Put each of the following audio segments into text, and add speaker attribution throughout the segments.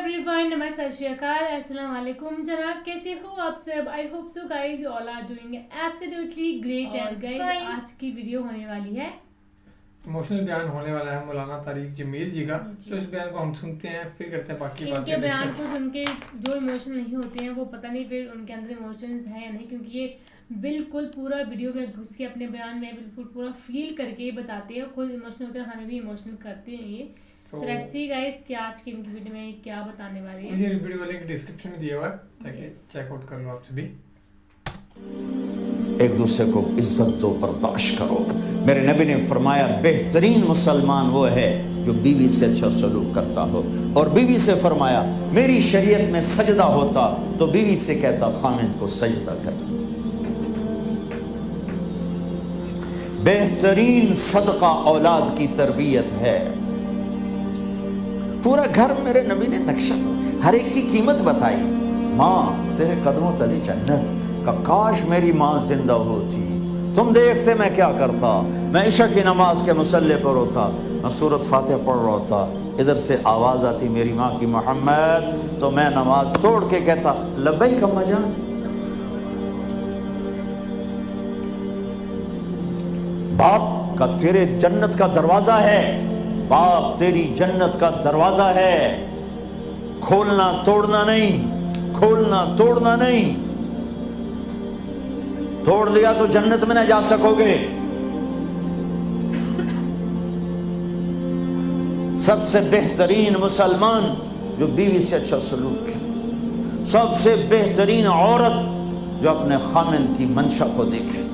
Speaker 1: everyone, नमस्ते, सत श्री अकाल, अस्सलाम वालेकुम जनाब, कैसे हो आप सब? I hope so guys you all are doing absolutely great. And guys आज की वीडियो होने वाली है,
Speaker 2: इमोशनल बयान होने वाला है मौलाना तारिक जमील जी का। तो इस बयान को हम सुनते हैं, फिर करते हैं बाकी बातें।
Speaker 1: इनके बयान को सुन के जो इमोशन नहीं होते हैं वो पता नहीं फिर उनके अंदर इमोशंस है या नहीं, क्योंकि ये बिल्कुल पूरा वीडियो में घुस के अपने बयान में बिल्कुल पूरा फील करके बताते हैं, खुद इमोशनल होते हैं, हमें भी इमोशनल करते हैं ये। So let's see guys कि आज की इनकी वीडियो में क्या बताने वाले हैं।
Speaker 2: मुझे वीडियो का लिंक डिस्क्रिप्शन में दिया हुआ है, ताकि चेक आउट कर लो आप सभी।
Speaker 3: एक दूसरे को इज्जत दो, बर्दाश्त करो। मेरे नबी ने फरमाया बेहतरीन मुसलमान वो है जो बीवी से अच्छा सलूक करता हो, और बीवी से फरमाया मेरी शरीयत में सजदा होता तो बीवी से कहता खामिद को सजदा कर। बेहतरीन सदका औलाद की तरबियत है। पूरा घर मेरे नबी ने नक्शा, हर एक की कीमत बताई। माँ तेरे कदमों तले जन्नत का, काश मेरी माँ जिंदा होती। तुम देखते मैं क्या करता, मैं इशा की नमाज के मुसल्ले पर होता, मैं सूरत फातिहा पढ़ रहा होता, इधर से आवाज आती मेरी माँ की मोहम्मद, तो मैं नमाज तोड़ के कहता लब्बैक अम्मा जान। बाप का तेरे जन्नत का दरवाजा है, बाप तेरी जन्नत का दरवाजा है, खोलना तोड़ना नहीं, खोलना तोड़ना नहीं। तोड़ दिया तो जन्नत में न जा सकोगे। सबसे बेहतरीन मुसलमान जो बीवी से अच्छा सलूक करे, सबसे बेहतरीन औरत जो अपने खामिद की मंशा को देखे।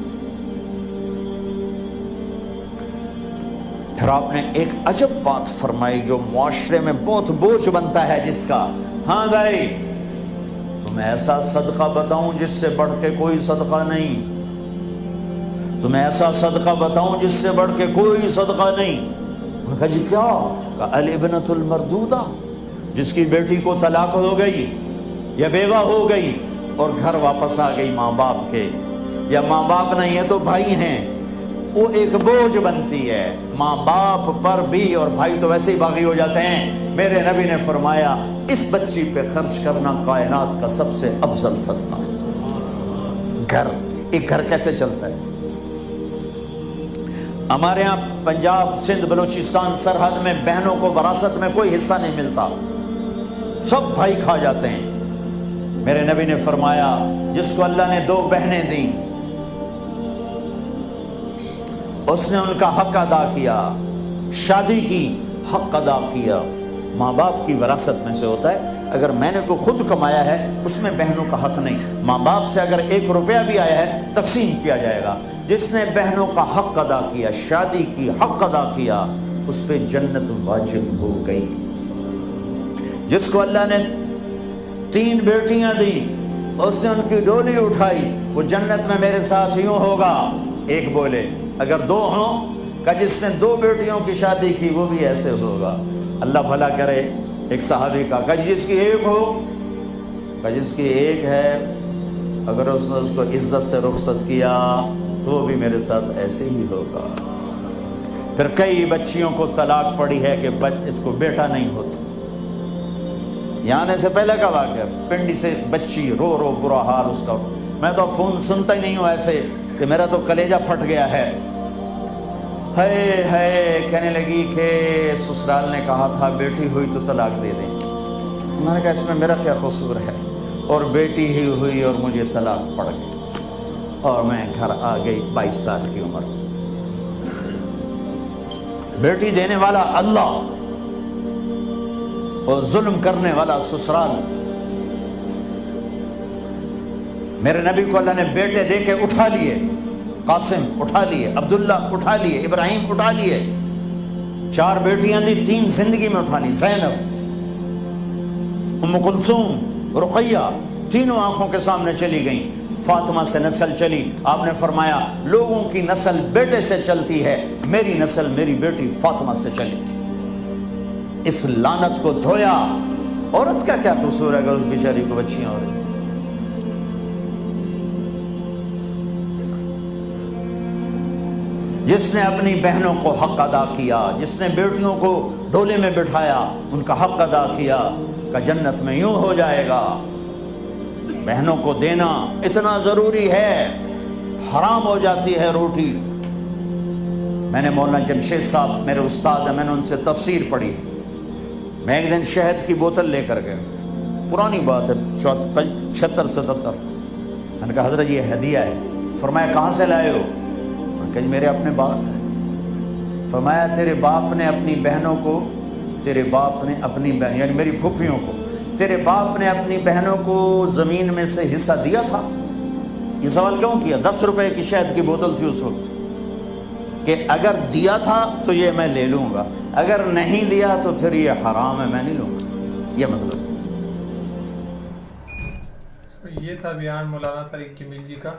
Speaker 3: फिर आपने एक अजब बात फरमाई जो मुआशरे में बहुत बोझ बनता है जिसका। हाँ भाई, तुम्हें ऐसा सदका बताऊं जिससे बढ़ के कोई सदका नहीं, तुम्हें ऐसा सदका बताऊं जिससे बढ़ के कोई सदका नहीं। उन्होंने कहा जी क्या? कहा अल इब्नतुल मरदूदा, जिसकी बेटी को तलाक हो गई या बेवा हो गई और घर वापस आ गई माँ बाप के, या माँ बाप नहीं है तो भाई हैं, वो एक बोझ बनती है माँ बाप पर भी, और भाई तो वैसे ही बागी हो जाते हैं। मेरे नबी ने फरमाया इस बच्ची पे खर्च करना कायनात का सबसे अफजल सदका है। घर, एक घर कैसे चलता है? हमारे यहाँ पंजाब सिंध बलूचिस्तान सरहद में बहनों को विरासत में कोई हिस्सा नहीं मिलता, सब भाई खा जाते हैं। मेरे नबी ने फरमाया जिसको अल्लाह ने दो बहनें दी उसने उनका हक अदा किया, शादी की हक अदा किया। माँ बाप की विरासत में से होता है, अगर मैंने तो खुद कमाया है उसमें बहनों का हक नहीं। माँ बाप से अगर 1 रुपया भी आया है तकसीम किया जाएगा। जिसने बहनों का हक अदा किया, शादी की हक अदा किया, उस पर जन्नत वाजिब हो गई। जिसको अल्लाह ने 3 बेटियां दी, उसने उनकी डोली उठाई, वो जन्नत में मेरे साथ यूं होगा। एक बोले अगर 2 हों, का जिसने 2 बेटियों की शादी की वो भी ऐसे होगा। अल्लाह भला करे। एक सहाबी का जिसकी 1 हो, का जिसकी 1 है, अगर उसने उसको इज्जत से रुखसत किया तो वो भी मेरे साथ ऐसे ही होगा। फिर कई बच्चियों को तलाक पड़ी है कि इसको बेटा नहीं होता। यहाँ आने से पहले का वाक़या, पिंडी से बच्ची रो रो बुरा हाल उसका। मैं तो फ़ोन सुनता ही नहीं हूँ ऐसे कि मेरा तो कलेजा फट गया है। कहने लगी कि ससुराल ने कहा था बेटी हुई तो तलाक दे दें। मैंने कहा इसमें मेरा क्या कसूर है, और बेटी ही हुई और मुझे तलाक पड़ गई और मैं घर आ गई 22 साल की उम्र। बेटी देने वाला अल्लाह और जुल्म करने वाला ससुराल। मेरे नबी को अल्लाह ने बेटे दे के उठा लिए, कासिम उठा लिए, अब्दुल्ला उठा लिए, इब्राहिम उठा लिए। 4 बेटियां दी, 3 जिंदगी में उठा ली। ज़ैनब, उम्म कुलसूम, रुक़ैया, तीनों आंखों के सामने चली गईं। फातिमा से नस्ल चली। आपने फरमाया लोगों की नस्ल बेटे से चलती है, मेरी नस्ल मेरी बेटी फातिमा से चली। इस लानत को धोया। औरत का क्या कसूर है अगर उस बेचारी को बच्चियां हो रही? जिसने अपनी बहनों को हक अदा किया, जिसने बेटियों को डोले में बिठाया, उनका हक अदा किया, का जन्नत में यूं हो जाएगा। बहनों को देना इतना ज़रूरी है, हराम हो जाती है रोटी। मैंने मौलाना जमशेद साहब मेरे उस्ताद हैं, मैंने उनसे तफसीर पढ़ी। मैं एक दिन शहद की बोतल लेकर गया, पुरानी बात है 76-77। मैंने कहा हज़रत ये हदिया है। फरमाया कहाँ से लाए हो? मैंने कहा मेरे अपने बाप है। फरमाया तेरे बाप ने अपनी बहनों को, तेरे बाप ने अपनी बहन यानी मेरी फूफियों को, तेरे बाप ने अपनी बहनों को ज़मीन में से हिस्सा दिया था? ये सवाल क्यों किया? 10 रुपए की शहद की बोतल थी उस वक्त, कि अगर दिया था तो ये मैं ले लूँगा, अगर नहीं दिया तो फिर ये हराम है, मैं नहीं लूँगा। ये मतलब
Speaker 2: ये था बयान मौलाना तारिक जमील जी का।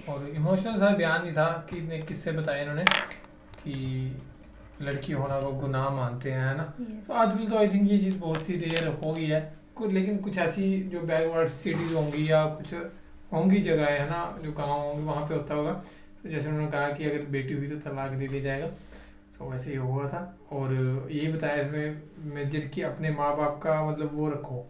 Speaker 2: और इमोशनल सा बयान ही था कि किससे बताया इन्होंने कि लड़की होना को गुनाह मानते हैं, है ना। तो आजकल तो आई थिंक ये चीज़ बहुत सी रेयर हो गई है लेकिन कुछ ऐसी जो बैकवर्ड सिटीज़ होंगी या कुछ होंगी जगह है ना जो गाँव होंगे वहाँ पे होता होगा। तो जैसे उन्होंने कहा कि अगर बेटी हुई तो तलाक दे दिया जाएगा, तो वैसे ही हुआ था। और यही बताया इसमें मेजर कि अपने माँ बाप का मतलब वो रखो,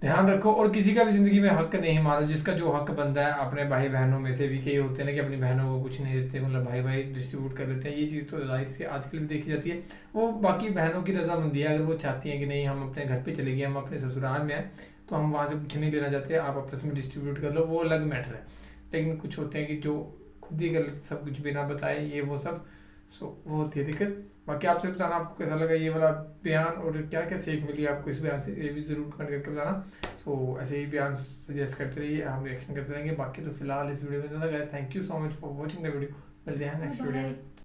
Speaker 2: ध्यान रखो, और किसी का भी ज़िंदगी में हक नहीं मारो, जिसका जो हक बनता है। अपने भाई बहनों में से भी कई होते हैं ना कि अपनी बहनों को कुछ नहीं देते, मतलब भाई भाई डिस्ट्रीब्यूट कर देते हैं। ये चीज़ तो जाहिर से आजकल भी देखी जाती है। वो बाकी बहनों की रजामंदी है, अगर वो चाहती हैं कि नहीं हम अपने घर पे चले गए, हम अपने ससुराल में हैं, तो हम वहाँ से कुछ नहीं लेना चाहते, आप आपस में डिस्ट्रीब्यूट कर लो, वो अलग मैटर है। लेकिन कुछ होते हैं कि जो खुद ही कर सब कुछ बिना बताए, ये वो सब, सो वो होती है दिक्कत। बाकी आपसे बताना आपको कैसा लगा ये वाला बयान और क्या क्या सीख मिली आपको इस बयान से, ये भी ज़रूर कमेंट करके बताना। तो ऐसे ही बयान सजेस्ट करते रहिए, हम रिएक्शन करते रहेंगे। बाकी तो फिलहाल इस वीडियो में ज़्यादा guys, thank you so much for watching the video. मिलते हैं नेक्स्ट वीडियो में।